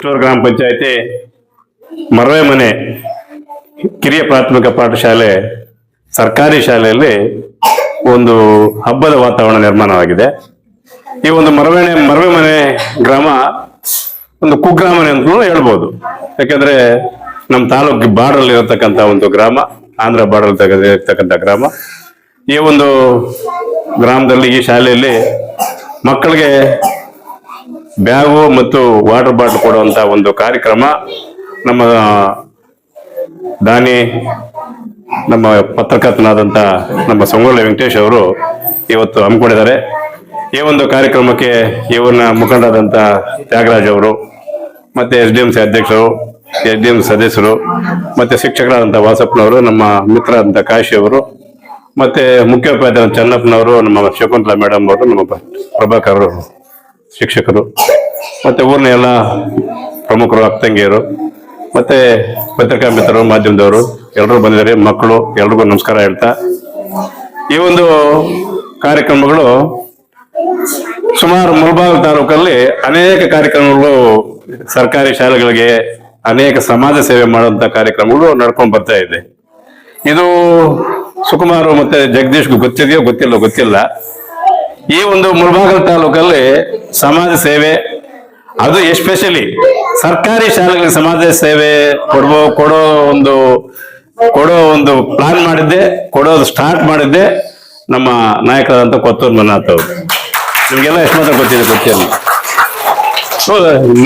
ಚಿಕ್ಲೂರು ಗ್ರಾಮ ಪಂಚಾಯತಿ ಮರವೆ ಮನೆ ಕಿರಿಯ ಪ್ರಾಥಮಿಕ ಪಾಠಶಾಲೆ ಸರ್ಕಾರಿ ಶಾಲೆಯಲ್ಲಿ ಒಂದು ಹಬ್ಬದ ವಾತಾವರಣ ನಿರ್ಮಾಣವಾಗಿದೆ. ಈ ಒಂದು ಮರವೆ ಮನೆ ಗ್ರಾಮ ಒಂದು ಕುಗ್ರಾಮನೆ ಅಂತ ಹೇಳ್ಬೋದು. ಯಾಕಂದ್ರೆ ನಮ್ಮ ತಾಲೂಕು ಬಾರ್ಡರ್ ಇರತಕ್ಕಂತ ಒಂದು ಗ್ರಾಮ, ಆಂಧ್ರ ಬಾರ್ಡರ್ ಇರತಕ್ಕಂಥ ಗ್ರಾಮ. ಈ ಒಂದು ಗ್ರಾಮದಲ್ಲಿ ಈ ಶಾಲೆಯಲ್ಲಿ ಮಕ್ಕಳಿಗೆ ಬ್ಯಾಗು ಮತ್ತು ವಾಟರ್ ಬಾಟಲ್ ಕೊಡುವಂತ ಒಂದು ಕಾರ್ಯಕ್ರಮ ನಮ್ಮ ದಾನಿ ನಮ್ಮ ಪತ್ರಕರ್ತನಾದಂತ ನಮ್ಮ ಸಂಗೊಳ್ಳಿ ವೆಂಕಟೇಶ್ ಅವರು ಇವತ್ತು ಹಮ್ಮಿಕೊಂಡಿದ್ದಾರೆ. ಈ ಒಂದು ಕಾರ್ಯಕ್ರಮಕ್ಕೆ ಇವನ ಮುಖಂಡರಾದಂತ ತ್ಯಾಗರಾಜ್ ಅವರು, ಮತ್ತೆ SDMC ಅಧ್ಯಕ್ಷರು, SDMC ಸದಸ್ಯರು, ಮತ್ತೆ ಶಿಕ್ಷಕರಾದಂತ ವಾಸಪ್ಪನವರು, ನಮ್ಮ ಮಿತ್ರರಾದಂತ ಕಾಶಿ ಅವರು, ಮತ್ತೆ ಮುಖ್ಯೋಪಾಧ್ಯಾಯ ಚನ್ನಪ್ಪನವರು, ನಮ್ಮ ಶಕುಂತಲಾ ಮೇಡಮ್ ಅವರು, ನಮ್ಮ ಪ್ರಭಾಕರ್ ಅವರು ಶಿಕ್ಷಕರು, ಮತ್ತೆ ಊರಿನ ಎಲ್ಲ ಪ್ರಮುಖರು, ಅಕ್ಕಂಗಿಯರು, ಮತ್ತೆ ಪತ್ರಿಕಾ ಮಿತ್ರರು, ಮಾಧ್ಯಮದವರು ಎಲ್ಲರೂ ಬಂದಿದ್ದಾರೆ. ಮಕ್ಕಳು ಎಲ್ರಿಗೂ ನಮಸ್ಕಾರ ಹೇಳ್ತಾ, ಈ ಒಂದು ಕಾರ್ಯಕ್ರಮಗಳು ಸುಮಾರು ಮುಳಬಾಗಿಲು ತಾಲೂಕಲ್ಲಿ ಅನೇಕ ಕಾರ್ಯಕ್ರಮಗಳು ಸರ್ಕಾರಿ ಶಾಲೆಗಳಿಗೆ ಅನೇಕ ಸಮಾಜ ಸೇವೆ ಮಾಡುವಂತ ಕಾರ್ಯಕ್ರಮಗಳು ನಡ್ಕೊಂಡು ಬರ್ತಾ ಇದೆ. ಇದು ಸುಕುಮಾರ್ ಮತ್ತೆ ಜಗದೀಶ್ಗೂ ಗೊತ್ತಿದೆಯೋ ಗೊತ್ತಿಲ್ಲ. ಈ ಒಂದು ಮುಳಬಾಗಿಲು ತಾಲೂಕಲ್ಲಿ ಸಮಾಜ ಸೇವೆ, ಅದು ಎಸ್ಪೆಷಲಿ ಸರ್ಕಾರಿ ಶಾಲೆಗಳಿಗೆ ಸಮಾಜ ಸೇವೆ ಕೊಡೋ ಒಂದು ಪ್ಲಾನ್ ಮಾಡಿದ್ದೆ, ಕೊಡೋದು ಸ್ಟಾರ್ಟ್ ಮಾಡಿದ್ದೆ ನಮ್ಮ ನಾಯಕರಾದಂತ ಕೊತ್ತೂರು ಮಂಜುನಾಥ್ ಅವರು. ನಿಮ್ಗೆಲ್ಲ ಎಷ್ಟು ಮಾತ್ರ ಗೊತ್ತಿಲ್ಲ.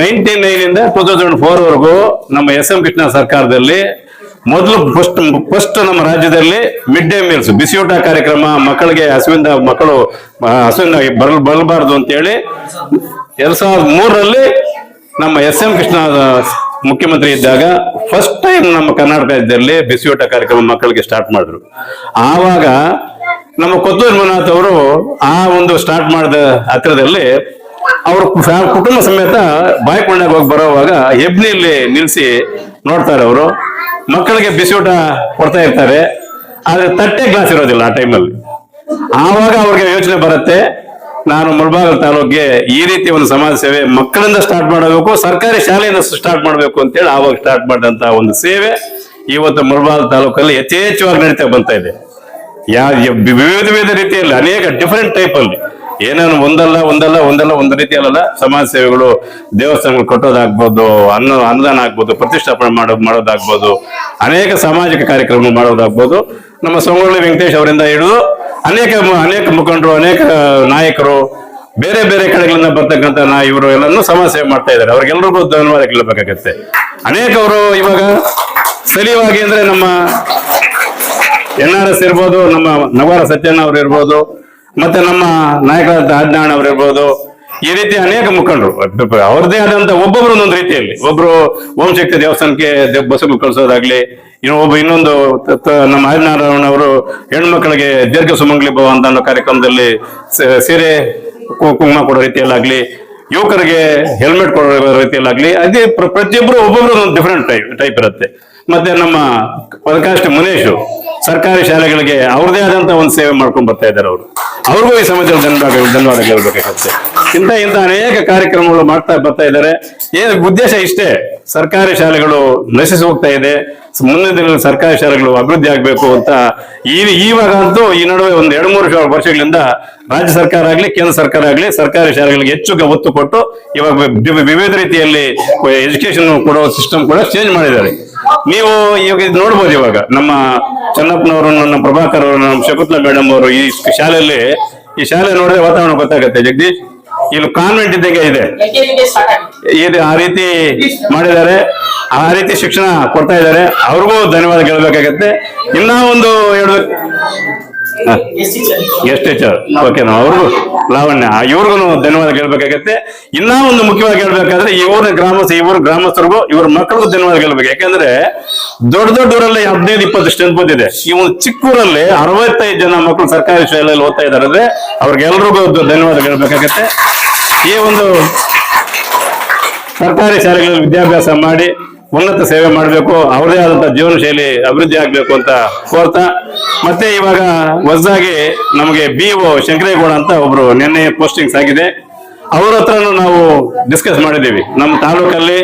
99 ಇಂದ 2004 ವರೆಗೂ ನಮ್ಮ SM ಕೃಷ್ಣ ಸರ್ಕಾರದಲ್ಲಿ ಮೊದಲು ಫಸ್ಟ್ ನಮ್ಮ ರಾಜ್ಯದಲ್ಲಿ ಮಿಡ್ ಡೇ ಮೀಲ್ಸ್, ಬಿಸಿಯೂಟ ಕಾರ್ಯಕ್ರಮ, ಮಕ್ಕಳಿಗೆ ಮಕ್ಕಳು ಹಸುವಿಂದ ಬರಬಾರದು ಅಂತೇಳಿ 2003ರಲ್ಲಿ ನಮ್ಮ SM ಕೃಷ್ಣ ಮುಖ್ಯಮಂತ್ರಿ ಇದ್ದಾಗ ಫಸ್ಟ್ ಟೈಮ್ ನಮ್ಮ ಕರ್ನಾಟಕ ರಾಜ್ಯದಲ್ಲಿ ಬಿಸಿಯೂಟ ಕಾರ್ಯಕ್ರಮ ಮಕ್ಕಳಿಗೆ ಸ್ಟಾರ್ಟ್ ಮಾಡಿದ್ರು. ಆವಾಗ ನಮ್ಮ ಕೊತ್ತೂರು ಮಂಜುನಾಥ್ ಅವರು ಆ ಒಂದು ಸ್ಟಾರ್ಟ್ ಮಾಡಿದ ಹತ್ತಿರದಲ್ಲಿ ಅವರು ಕುಟುಂಬ ಸಮೇತ ಬಾಯ್ಕೊಂಡಾಗ ಹೋಗಿ ಬರೋವಾಗ ಹೆಬ್ನಿಯಲ್ಲಿ ನಿಲ್ಸಿ ನೋಡ್ತಾರೆ. ಅವರು ಮಕ್ಕಳಿಗೆ ಬಿಸಿಯೂಟ ಕೊಡ್ತಾ ಇರ್ತಾರೆ, ಆದ್ರೆ ತಟ್ಟೆ ಗ್ಲಾಸ್ ಇರೋದಿಲ್ಲ ಆ ಟೈಮಲ್ಲಿ. ಆವಾಗ ಅವ್ರಿಗೆ ಯೋಚನೆ ಬರುತ್ತೆ, ನಾನು ಮುಳಬಾಗಿಲು ತಾಲೂಕಿಗೆ ಈ ರೀತಿ ಒಂದು ಸಮಾಜ ಸೇವೆ ಮಕ್ಕಳಿಂದ ಸ್ಟಾರ್ಟ್ ಮಾಡಬೇಕು, ಸರ್ಕಾರಿ ಶಾಲೆಯಿಂದ ಸ್ಟಾರ್ಟ್ ಮಾಡಬೇಕು ಅಂತೇಳಿ ಆವಾಗ ಸ್ಟಾರ್ಟ್ ಮಾಡಿದಂತ ಒಂದು ಸೇವೆ ಇವತ್ತು ಮುಳಬಾಗಿಲು ತಾಲೂಕಲ್ಲಿ ಯಥೇಚ್ಛವಾಗಿ ನಡೀತಾ ಬಂತಾ ಇದೆ. ವಿವಿಧ ರೀತಿಯಲ್ಲಿ ಅನೇಕ ಡಿಫರೆಂಟ್ ಟೈಪ್ ಅಲ್ಲಿ ಏನೇನು ಒಂದು ರೀತಿಯಲ್ಲ ಸಮಾಜ ಸೇವೆಗಳು, ದೇವಸ್ಥಾನಗಳು ಕಟ್ಟೋದಾಗ್ಬೋದು, ಅನ್ನದಾನ ಆಗ್ಬೋದು, ಪ್ರತಿಷ್ಠಾಪನೆ ಮಾಡೋದಾಗ್ಬೋದು, ಅನೇಕ ಸಾಮಾಜಿಕ ಕಾರ್ಯಕ್ರಮ ಮಾಡೋದಾಗ್ಬೋದು. ನಮ್ಮ ಸಂಗೊಳ್ಳಿ ವೆಂಕಟೇಶ್ ಅವರಿಂದ ಹಿಡಿದು ಅನೇಕ ಮುಖಂಡರು, ಅನೇಕ ನಾಯಕರು, ಬೇರೆ ಬೇರೆ ಕಡೆಗಳಿಂದ ಬರ್ತಕ್ಕಂಥ ಇವರು ಎಲ್ಲಾನು ಸಮಾಜ ಸೇವೆ ಮಾಡ್ತಾ ಇದ್ದಾರೆ. ಅವ್ರಿಗೆಲ್ರಿಗೂ ಧನ್ಯವಾದ ಕೇಳಬೇಕಾಗತ್ತೆ. ಅನೇಕವರು ಇವಾಗ ಸ್ಥಳೀಯವಾಗಿ ಅಂದ್ರೆ ನಮ್ಮ NRS ಇರ್ಬೋದು, ನಮ್ಮ ನವರ ಸತ್ಯಣ್ಣ ಅವ್ರು ಇರ್ಬೋದು, ಮತ್ತೆ ನಮ್ಮ ನಾಯಕರಾದ ಆಜ್ಞಾಣ ಅವ್ರು ಇರ್ಬೋದು, ಈ ರೀತಿ ಅನೇಕ ಮುಖಂಡರು ಅವ್ರದೇ ಆದಂತ ಒಬ್ಬೊಬ್ರು ಒಂದೊಂದು ರೀತಿಯಲ್ಲಿ, ಒಬ್ರು ಓಂ ಶಕ್ತಿ ದೇವಸ್ಥಾನಕ್ಕೆ ಬಸ್ಸುಗಳು ಕಳಿಸೋದಾಗ್ಲಿ, ಇನ್ನೊಂದು ನಮ್ಮ ಆಜ್ಞಾನ ಅವರು ಹೆಣ್ಮಕ್ಳಿಗೆ ದೀರ್ಘ ಸುಮಂಗ್ಲಿ ಭವ ಅಂತ ಅನ್ನೋ ಕಾರ್ಯಕ್ರಮದಲ್ಲಿ ಸೀರೆ ಕುಂಕುಮ ಕೊಡೋ ರೀತಿಯಲ್ಲಾಗ್ಲಿ, ಯುವಕರಿಗೆ ಹೆಲ್ಮೆಟ್ ಕೊಡೋ ರೀತಿಯಲ್ಲಾಗ್ಲಿ, ಅದೇ ಪ್ರತಿಯೊಬ್ಬರು ಒಬ್ಬೊಬ್ರು ಒಂದು ಡಿಫರೆಂಟ್ ಟೈಪ್ ಇರುತ್ತೆ. ಮತ್ತೆ ನಮ್ಮ ಪದಕಾಷ್ಟ ಮುನೇಶು ಸರ್ಕಾರಿ ಶಾಲೆಗಳಿಗೆ ಅವ್ರದೇ ಆದಂತ ಒಂದು ಸೇವೆ ಮಾಡ್ಕೊಂಡು ಬರ್ತಾ ಇದ್ದಾರೆ. ಅವ್ರಿಗೂ ಈ ಸಮಾಜದಲ್ಲಿ ಧನ್ಯವಾದ ಹೇಳ್ಬೇಕಾಗುತ್ತೆ. ಇಂಥ ಅನೇಕ ಕಾರ್ಯಕ್ರಮಗಳು ಮಾಡ್ತಾ ಬರ್ತಾ ಇದ್ದಾರೆ. ಉದ್ದೇಶ ಇಷ್ಟೇ, ಸರ್ಕಾರಿ ಶಾಲೆಗಳು ನಶಿಸಿ ಹೋಗ್ತಾ ಇದೆ, ಮುಂದಿನ ದಿನಗಳಲ್ಲಿ ಸರ್ಕಾರಿ ಶಾಲೆಗಳು ಅಭಿವೃದ್ಧಿ ಆಗ್ಬೇಕು ಅಂತ. ಇವಾಗ ಅಂತೂ ಈ ನಡುವೆ ಒಂದು 2-3 ವರ್ಷಗಳಿಂದ ರಾಜ್ಯ ಸರ್ಕಾರ ಆಗ್ಲಿ, ಕೇಂದ್ರ ಸರ್ಕಾರ ಆಗ್ಲಿ ಸರ್ಕಾರಿ ಶಾಲೆಗಳಿಗೆ ಹೆಚ್ಚು ಒತ್ತು ಕೊಟ್ಟು ಇವಾಗ ವಿವಿಧ ರೀತಿಯಲ್ಲಿ ಎಜುಕೇಶನ್ ಕೊಡೋ ಸಿಸ್ಟಮ್ ಕೂಡ ಚೇಂಜ್ ಮಾಡಿದ್ದಾರೆ. ನೀವು ಇವಾಗ ನೋಡ್ಬೋದು, ಇವಾಗ ನಮ್ಮ ಚನ್ನಪ್ಪನವರು, ನಮ್ಮ ಪ್ರಭಾಕರ್ ಅವರು, ನಮ್ಮ ಶಕುಂತಲಾ ಮೇಡಮ್ ಅವರು ಈ ಶಾಲೆ ನೋಡಿದ್ರೆ ವಾತಾವರಣ ಗೊತ್ತಾಗುತ್ತೆ. ಜಗದೀಶ್, ಇಲ್ಲಿ ಕಾನ್ವೆಂಟ್ ಇದ್ದಂಗೆ ಇದೆ, ಆ ರೀತಿ ಮಾಡಿದ್ದಾರೆ, ಆ ರೀತಿ ಶಿಕ್ಷಣ ಕೊಡ್ತಾ ಇದ್ದಾರೆ. ಅವ್ರಿಗೂ ಧನ್ಯವಾದ ಹೇಳ್ಬೇಕಾಗತ್ತೆ. ಇನ್ನ ಒಂದು ಗೆಸ್ಟ್ ಟೀಚರ್ ಓಕೆನಾ, ಅವ್ರಿಗೂ ಲಾವಣ್ಯ, ಇವ್ರಿಗೂ ಧನ್ಯವಾದ ಹೇಳ್ಬೇಕಾಗತ್ತೆ. ಇನ್ನ ಒಂದು ಮುಖ್ಯವಾಗಿ ಹೇಳ್ಬೇಕಾದ್ರೆ ಈ ಊರಿನ ಗ್ರಾಮಸ್ಥರಿಗೂ ಇವ್ರ ಮಕ್ಕಳಿಗೂ ಧನ್ಯವಾದ ಹೇಳ್ಬೇಕು. ಯಾಕಂದ್ರೆ ದೊಡ್ಡ ಊರಲ್ಲಿ 15-20 ಸ್ಟ್ರೆಂತ್ ಬಂದಿದೆ. ಈ ಒಂದು ಚಿಕ್ಕೂರಲ್ಲಿ 65 ಜನ ಮಕ್ಕಳು ಸರ್ಕಾರಿ ಶಾಲೆಯಲ್ಲಿ ಓದ್ತಾ ಇದ್ದಾರೆ ಅಂದ್ರೆ ಅವ್ರಿಗೆಲ್ರಿಗೂ ಧನ್ಯವಾದ ಹೇಳ್ಬೇಕಾಗತ್ತೆ. ಈ ಒಂದು ಸರ್ಕಾರಿ ಶಾಲೆಗಳಲ್ಲಿ ವಿದ್ಯಾಭ್ಯಾಸ ಮಾಡಿ ಉನ್ನತ ಸೇವೆ ಮಾಡಬೇಕು, ಅವರದೇ ಆದಂತಹ ಜೀವನ ಶೈಲಿ ಅಭಿವೃದ್ಧಿ ಆಗ್ಬೇಕು ಅಂತ ಕೋರ್ತಾ, ಮತ್ತೆ ಇವಾಗ ಹೊಸದಾಗಿ ನಮಗೆ BO ಶಂಕರೇಗೌಡ ಅಂತ ಒಬ್ರು ನಿನ್ನೆ ಪೋಸ್ಟಿಂಗ್ಸ್ ಆಗಿದೆ. ಅವ್ರ ಹತ್ರನೂ ನಾವು ಡಿಸ್ಕಸ್ ಮಾಡಿದ್ದೀವಿ. ನಮ್ಮ ತಾಲೂಕಲ್ಲಿ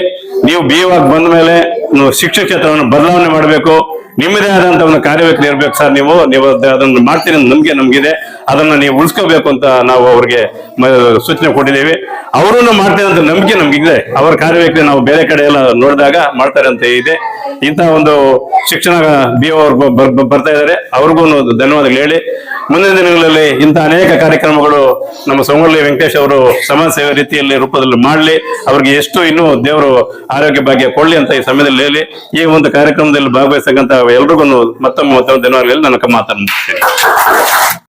ನೀವು BO ಆಗಿ ಬಂದ ಮೇಲೆ ನೀವು ಶಿಕ್ಷಣ ಕ್ಷೇತ್ರವನ್ನು ಬದಲಾವಣೆ ಮಾಡಬೇಕು. ನಿಮ್ಮದೇ ಆದಂತ ಒಂದು ಕಾರ್ಯವೈಖರಿ ಇರ್ಬೇಕು ಸರ್. ನೀವು ಅದನ್ನು ಮಾಡ್ತೀರಿ ಅಂತ ನಮ್ಗಿದೆ. ಅದನ್ನ ನೀವು ಉಳಿಸ್ಕೋಬೇಕು ಅಂತ ನಾವು ಅವ್ರಿಗೆ ಸೂಚನೆ ಕೊಟ್ಟಿದ್ದೀವಿ. ಅವರನ್ನು ಮಾಡ್ತಾರೆ ಅಂತ ನಂಬಿಕೆ ನಮ್ಗಿದೆ. ಅವರ ಕಾರ್ಯವೈಖರಿ ನಾವು ಬೇರೆ ಕಡೆ ಎಲ್ಲ ನೋಡಿದಾಗ ಮಾಡ್ತಾರೆ ಅಂತ ಇದೆ. ಇಂತಹ ಒಂದು ಶಿಕ್ಷಣ BO ಅವ್ರು ಬರ್ತಾ ಇದ್ದಾರೆ. ಅವ್ರಿಗೂ ಧನ್ಯವಾದಗಳು ಹೇಳಿ, ಮುಂದಿನ ದಿನಗಳಲ್ಲಿ ಇಂಥ ಅನೇಕ ಕಾರ್ಯಕ್ರಮಗಳು ನಮ್ಮ ಸಂಗೊಳ್ಳಿ ವೆಂಕಟೇಶ್ ಅವರು ಸಮಾಜ ಸೇವೆ ರೀತಿಯಲ್ಲಿ ರೂಪದಲ್ಲಿ ಮಾಡಲಿ, ಅವ್ರಿಗೆ ಎಷ್ಟು ಇನ್ನೂ ದೇವರು ಆರೋಗ್ಯ ಭಾಗ್ಯ ಕೊಡ್ಲಿ ಅಂತ ಈ ಸಮಯದಲ್ಲಿ ಹೇಳಿ, ಈ ಒಂದು ಕಾರ್ಯಕ್ರಮದಲ್ಲಿ ಭಾಗವಹಿಸಕ್ಕಂತ ಎಲ್ರಿಗೂ ಮತ್ತೊಮ್ಮೆ ಧನ್ಯವಾದಗಳು ಹೇಳಿ ನನ್ನ ಮಾತನ್ನು ಮುಗಿಸ್ತೇನೆ.